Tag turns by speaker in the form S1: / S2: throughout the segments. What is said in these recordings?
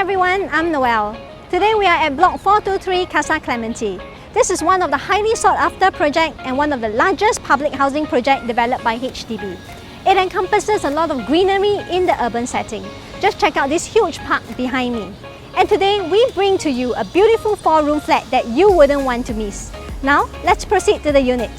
S1: everyone, I'm Noelle. Today we are at Block 423 Casa Clementi. This is one of the highly sought after projects and one of the largest public housing projects developed by HDB. It encompasses a lot of greenery in the urban setting. Just check out this huge park behind me. And today we bring to you a beautiful 4-room flat that you wouldn't want to miss. Now let's proceed to the unit.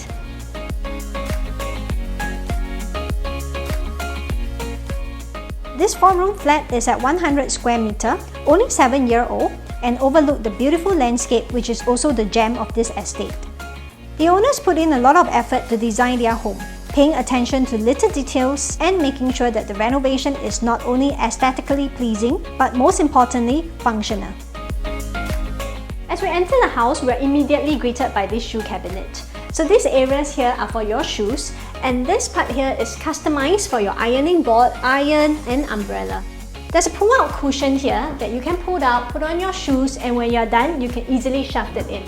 S1: This 4-room flat is at 100 square meter, only 7-year-old, and overlook the beautiful landscape, which is also the gem of this estate. The owners put in a lot of effort to design their home, paying attention to little details and making sure that the renovation is not only aesthetically pleasing, but most importantly, functional. As we enter the house, we are immediately greeted by this shoe cabinet. So these areas here are for your shoes, and this part here is customized for your ironing board, iron and umbrella. There's a pull-out cushion here that you can pull out, put on your shoes, and when you're done, you can easily shove it in.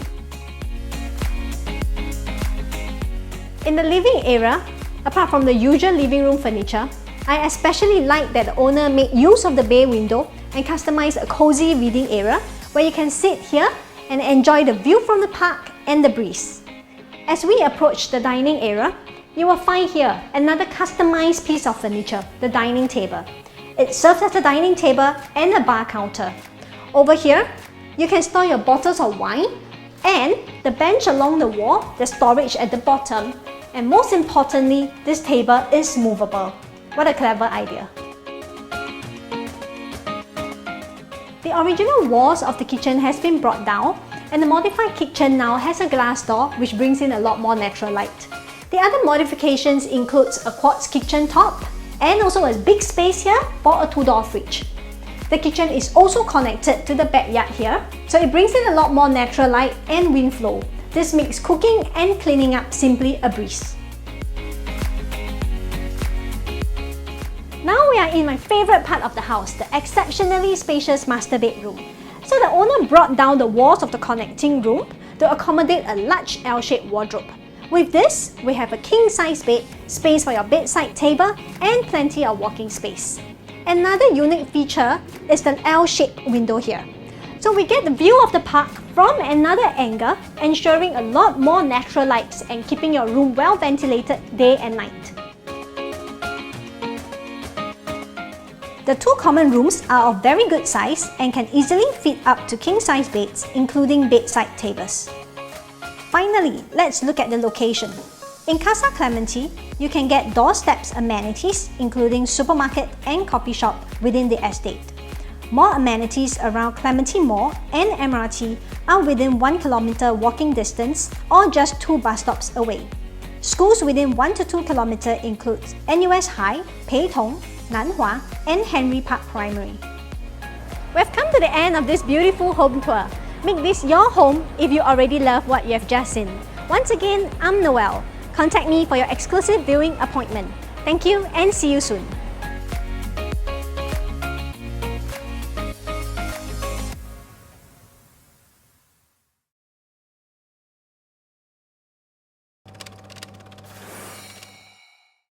S1: In the living area, apart from the usual living room furniture, I especially like that the owner made use of the bay window and customized a cozy reading area where you can sit here and enjoy the view from the park and the breeze. As we approach the dining area, you will find here another customized piece of furniture, the dining table. It serves as a dining table and a bar counter. Over here, you can store your bottles of wine, and the bench along the wall, the storage at the bottom, and most importantly, this table is movable. What a clever idea! The original walls of the kitchen has been brought down, and the modified kitchen now has a glass door which brings in a lot more natural light. The other modifications includes a quartz kitchen top and also a big space here for a 2-door fridge. The kitchen is also connected to the backyard here, so it brings in a lot more natural light and wind flow. This makes cooking and cleaning up simply a breeze. Now we are in my favorite part of the house, the exceptionally spacious master bedroom. So the owner brought down the walls of the connecting room to accommodate a large L-shaped wardrobe. With this, we have a king-size bed, space for your bedside table, and plenty of walking space. Another unique feature is the L-shaped window here. So we get the view of the park from another angle, ensuring a lot more natural lights and keeping your room well ventilated day and night. The 2 common rooms are of very good size and can easily fit up to king-size beds, including bedside tables. Finally, let's look at the location. In Casa Clementi, you can get doorsteps amenities, including supermarket and coffee shop within the estate. More amenities around Clementi Mall and MRT are within 1 kilometer walking distance or just 2 bus stops away. Schools within 1 to 2 kilometers include NUS High, Pei Tong, Nanhua, and Henry Park Primary. We've come to the end of this beautiful home tour. Make this your home if you already love what you have just seen. Once again, I'm Noelle. Contact me for your exclusive viewing appointment. Thank you and see you soon.